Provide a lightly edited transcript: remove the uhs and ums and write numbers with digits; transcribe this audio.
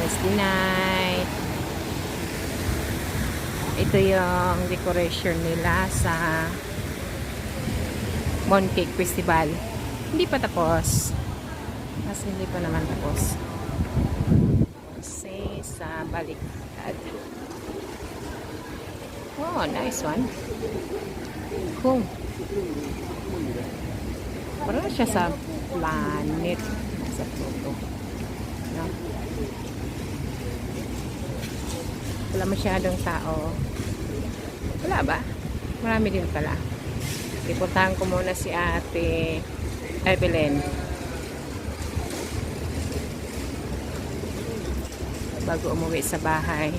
Wednesday night. Ito yung decoration nila sa Mooncake Festival. Hindi pa tapos. Kasi hindi pa naman tapos. Kasi sa baliktad. Oh, nice one. Cool. Parang siya sa planet. Sa photo. No? Wala masyadong tao. Wala ba? Marami din pala. Ipuntahan ko muna si Ate Evelyn bago umuwi sa bahay.